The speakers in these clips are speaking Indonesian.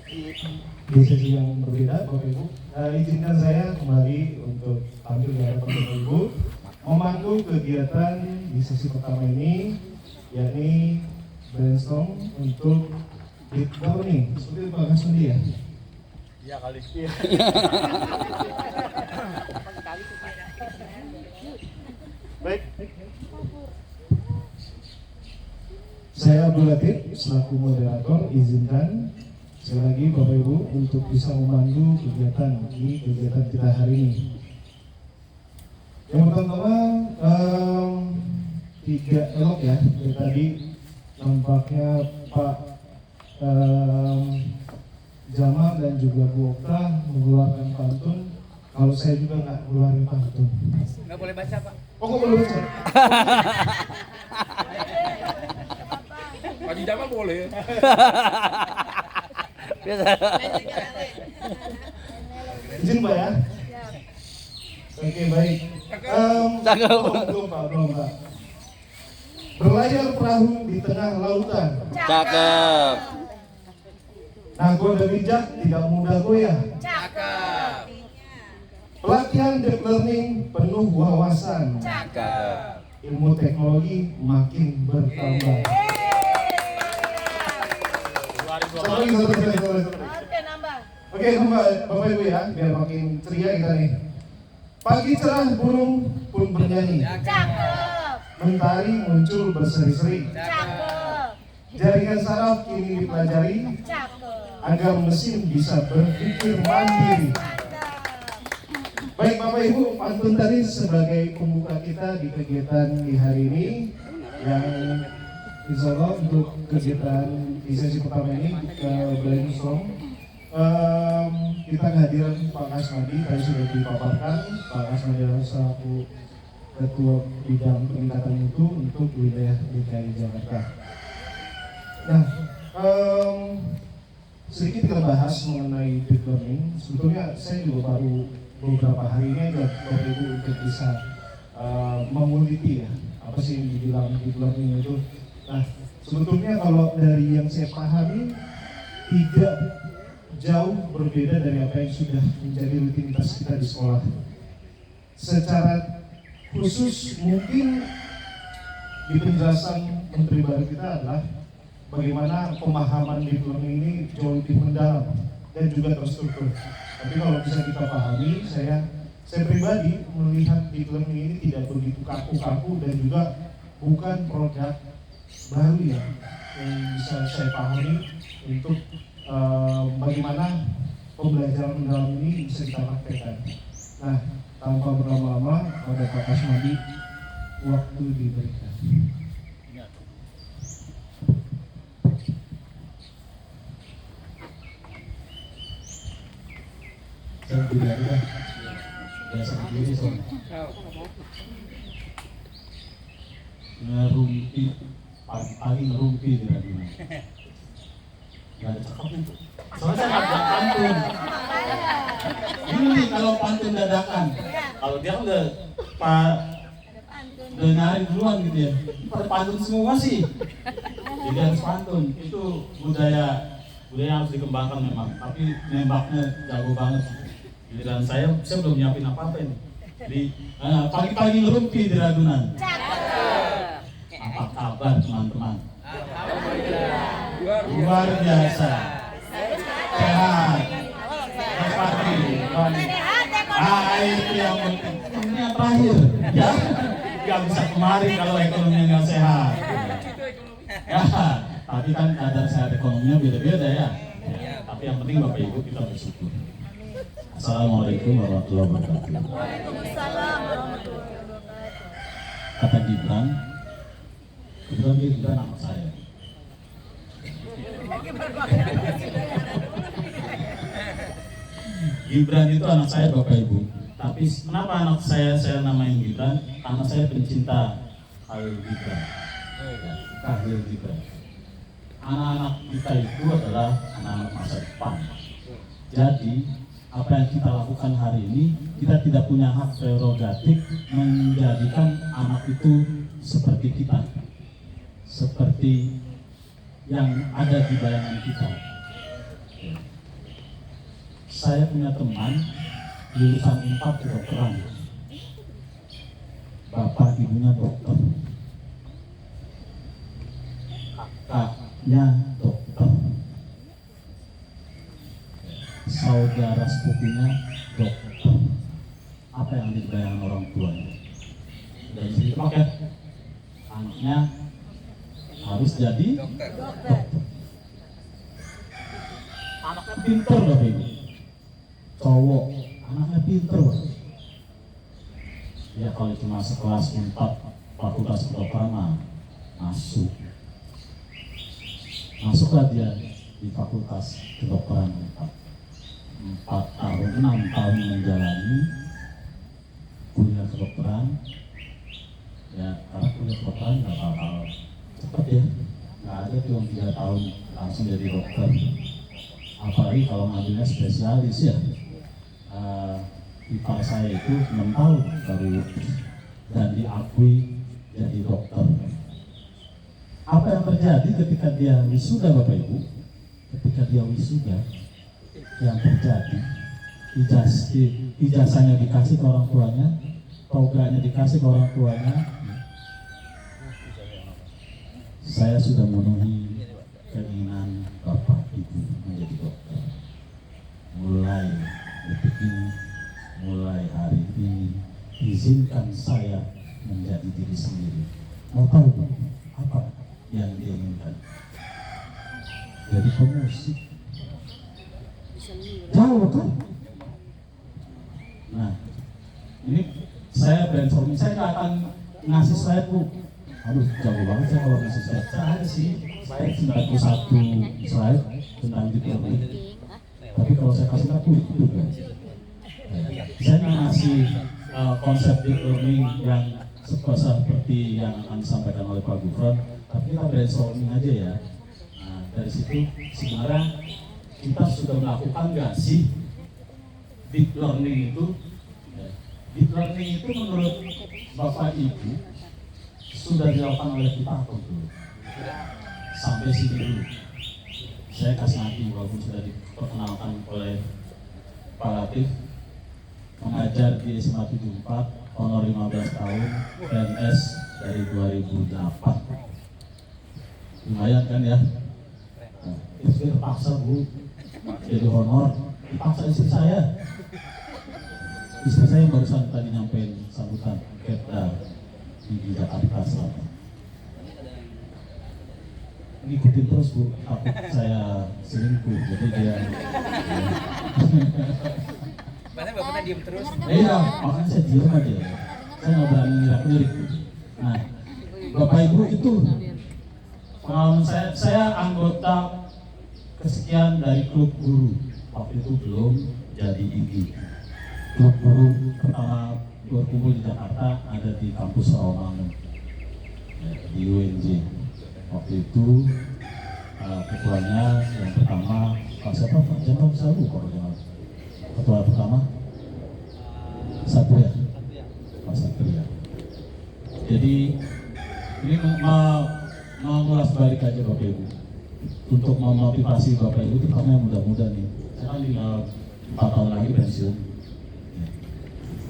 di sesi yang berbeda, Bapak Ibu. Izinkan saya kembali untuk tampil di hadapan Bapak Ibu memandu kegiatan di sesi pertama ini, yakni brainstorm untuk deep learning. Seperti Pak Kasudi ya? Iya kali. Baik. Saya Abdul Latif selaku moderator, izinkan sekali lagi Bapak Ibu untuk bisa memandu kegiatan kita hari ini. Yang pertama, tiga elok ya. Dari tadi nampaknya Pak Jamal dan juga Bu Okta mengeluarkan pantun. Kalau saya juga nggak mengeluarkan pantun. Nggak boleh baca Pak. Oh, kok boleh baca? Pak Jamal boleh. Izin Pak ya. Oke, baik. Belum Pak. Berlayar perahu di tengah lautan. Cakep. Nahkoda bijak tidak mudah goyah. Cakep. Pelatihan deep learning penuh wawasan. Cakep. Ilmu teknologi makin bertambah. Oke, Bapak Ibu ya, biar makin ceria kita nih. Pagi cerah burung pun bernyanyi. Cakep. Mentari muncul berseri-seri. Cakep. Jaringan saraf kini dipelajari Cakep. agar mesin bisa berpikir mandiri. Baik Bapak Ibu, pantun tadi sebagai pembuka kita di kegiatan di hari ini yang insya Allah untuk kegiatan di sesi pertama ini ke brainstorm. Kita kehadiran Pak Kasmadi tadi sudah dipaparkan. Pak Kasmadi adalah selaku Ketua Bidang Peningkatan Mutu untuk wilayah DKI Jakarta. Nah, sedikit kita bahas mengenai deep learning. Sebetulnya saya juga baru beberapa hari ini aja Bapak Ibu untuk bisa menguniti ya apa sih yang dibilang deep learning itu. Nah, sebetulnya kalau dari yang saya pahami tidak jauh berbeda dari apa yang sudah menjadi rutinitas kita di sekolah. Secara khusus mungkin di penjelasan Menteri Baru kita adalah bagaimana pemahaman deep learning ini jauh lebih mendalam dan juga terstruktur. Tapi kalau bisa kita pahami, saya pribadi melihat deep learning ini tidak begitu kaku-kaku dan juga bukan produk baru ya yang bisa saya pahami untuk bagaimana pembelajaran mendalam ini bisa kita praktekkan. Nah, tanpa berlama-lama pada Pak Kasmadi waktu diberikan. Saya tidak ada biasa begini soalnya. Ngerumpi pagi-pagi ngerumpi di radio. Gak ada cakep itu. Soalnya saya nggak pantun. Ini kalau pantun dadakan. Kalau dia udah udah nyari duluan gitu ya. Pada pantun semua sih. Jadi harus pantun. Itu budaya harus dikembangkan memang. Tapi nembaknya jago banget. Dan saya belum nyiapin apa-apa ini. Jadi pagi-pagi ngerumpi di Ragunan. Apa kabar teman-teman? Luar biasa. Sehat. Pagi. Itu yang penting. Ini yang terakhir. Ya, nggak bisa kemarin kalau ekonominya nggak sehat. Ya, tapi kan kadar sehat ekonominya beda-beda ya. Tapi yang penting Bapak Ibu kita bersyukur. Assalamualaikum warahmatullahi wabarakatuh. Waalaikumsalam warahmatullahi wabarakatuh. Kata Gibran dia anak saya. Gibran itu anak saya Bapak Ibu. Tapi kenapa anak saya namain Gibran? Karena saya pencinta Khalil Gibran. Khalil Gibran. Anak-anak kita itu adalah anak-anak masa depan. Jadi apa yang kita lakukan hari ini, kita tidak punya hak prerogatif menjadikan anak itu seperti kita, seperti yang ada di bayangan kita. saya punya teman lulusan 4 kedokteran. Bapak ibunya dokter, kakaknya dokter, saudara sepupunya dokter. Apa yang dibayangkan orang tuanya? Dari situ ya, anaknya harus jadi Dokter. Dokter. anaknya pinter Bapak Ibu. Cowok, anaknya pinter Bapak. Ya kalau cuma sekelas 4 fakultas kedokteran mah masuklah dia di fakultas kedokteran 4 tahun 6 tahun menjalani kuliah kedokteran. Ya karena kuliah kedokteran nggak bakal cepet ya, nggak ada tuh yang 3 tahun langsung jadi dokter, apalagi kalau ngambilnya spesialis ya. Ipar saya itu 6 tahun baru dan diakui jadi dokter. Apa yang terjadi ketika dia wisuda Bapak Ibu? Ketika dia wisuda, yang terjadi ijazahnya dikasih ke orang tuanya, toganya dikasih ke orang tuanya. Saya sudah memenuhi keinginan Bapak Ibu menjadi dokter. Mulai detik ini, mulai hari ini, izinkan saya menjadi diri sendiri. Mau tahu apa yang dia inginkan? Jadi pemusik. Jauh kan? Nah, ini saya brainstorming, saya nggak akan ngasih slide Bu. Aduh, jauh banget saya kalau ngasih slide. Saya ada sih slide 91 slide tentang deep learning. Tapi kalau saya kasih aku itu kan. Saya nggak ngasih konsep deep learning yang seperti yang akan disampaikan oleh Pak Gufron, tapi kita brainstorming aja ya. Nah, dari situ sebenarnya kita sudah melakukan nggak sih deep learning itu? Deep learning itu menurut Bapak Ibu sudah dilakukan oleh kita atau belum? Sampai sini dulu. Saya kasih nanti walaupun sudah diperkenalkan oleh Pak Latif, mengajar di SMA 74, honor 15 tahun, PNS dari 2008. Lumayan kan ya? Nah, itu terpaksa Bu, jadi honor, dipaksa istri saya. Istri saya barusan tadi nyampein sambutan Kepda di Jakarta Selatan. Ngikutin terus Bu, takut saya selingkuh, jadi dia Masa bapaknya diem terus? iya, makanya saya diem aja. Saya nggak berani nyirak-nyirik. Nah, Bapak Ibu itu pengalaman saya anggota kesekian dari klub guru. Waktu itu belum jadi IGI. Klub guru pertama berkumpul di Jakarta ada di kampus Rawamangun, di UNJ. Waktu itu ketuanya yang pertama Pak siapa Pak? Jangan saya lupa kalau ketua pertama Satria, Pak Satria. Jadi ini mengulas balik aja Bapak Ibu untuk memotivasi Bapak Ibu, terutama yang muda-muda nih. Saya kan tinggal 4 tahun lagi pensiun.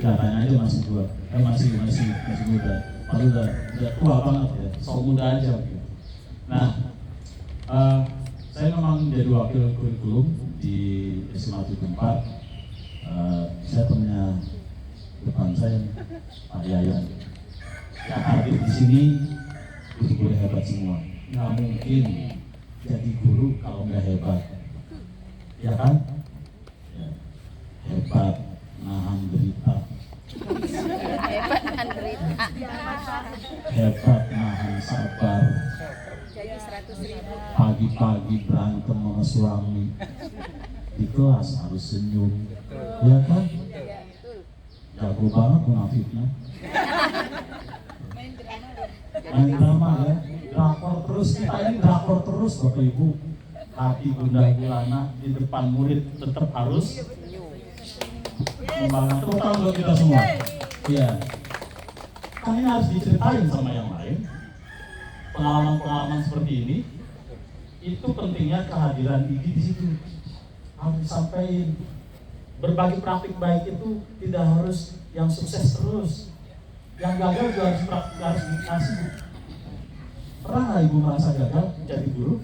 Kelihatannya aja masih tua, masih muda. Padahal udah tua banget ya, sok muda aja. Gitu. Nah, saya memang jadi wakil kurikulum di SMA 74. Saya punya depan saya Pak Yayan. Yang hadir di sini guru-guru hebat semua. Nggak mungkin jadi guru kalau nggak hebat, ya kan? Ya. Hebat nahan derita. Hebat nahan sabar. Pagi-pagi berantem sama suami, di kelas harus senyum, ya kan? Jago banget munafiknya. Main drama ya, drakor terus, kita ini drakor terus Bapak Ibu. Hati Bunda Gulana di depan murid tetap harus membangun. Tepuk tangan buat kita semua. Iya. Kan ini harus diceritain sama yang lain. Pengalaman-pengalaman seperti ini, itu pentingnya kehadiran IGI di situ. Harus disampaikan. berbagi praktik baik itu tidak harus yang sukses terus, yang gagal juga harus dikasih. Pernah nggak ibu merasa gagal jadi guru?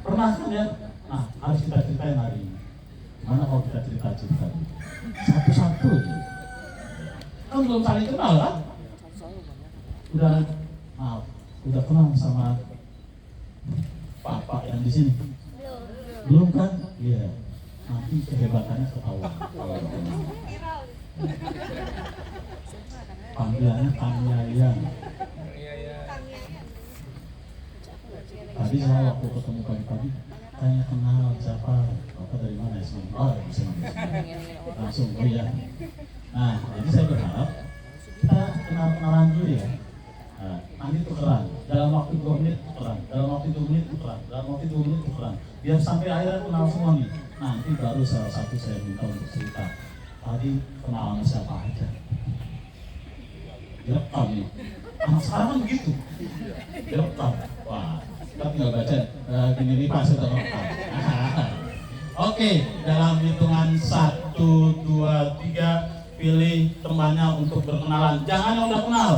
Pernah kan ya? Nah, harus kita ceritain hari ini. Gimana kalau kita cerita-cerita satu-satu aja? Kan belum saling kenal kan? Udah kenal sama Bapak yang di sini? Belum kan? Iya. Nanti kehebatannya ketahuan. Panggilannya Kamiayan. Tadi saya waktu ketemu pagi-pagi tanya kenal siapa, Bapak dari mana ya? Oh, bisa langsung, oh iya. Nah, jadi saya berharap kita kenalan dulu ya. Nah, nanti tukeran, dalam waktu 2 menit tukeran, dalam waktu 2 menit tukeran, dalam waktu 2 menit tukeran. Biar sampai akhirnya kenal semua nih. Nanti baru salah satu saya minta untuk cerita. Tadi kenal sama siapa aja. Direkam nih. Anak sekarang kan begitu. Direkam. Wah, kita tinggal baca gini nih pas udah rekam. Oke, dalam hitungan 1, 2, 3 pilih temannya untuk berkenalan. Jangan yang udah kenal.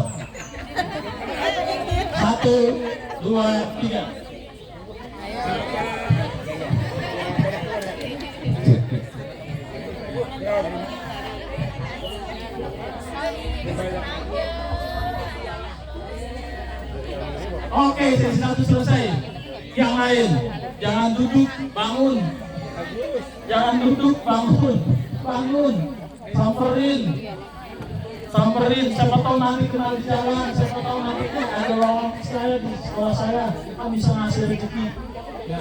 1, 2, 3. Oke, sesi 1 selesai. Yang lain, jangan duduk, bangun. Jangan duduk, bangun. Bangun. Samperin. Siapa tahu nanti kenal di jalan. Siapa tahu nanti ada lawan saya di sekolah saya. Kita bisa ngasih rezeki. Ya.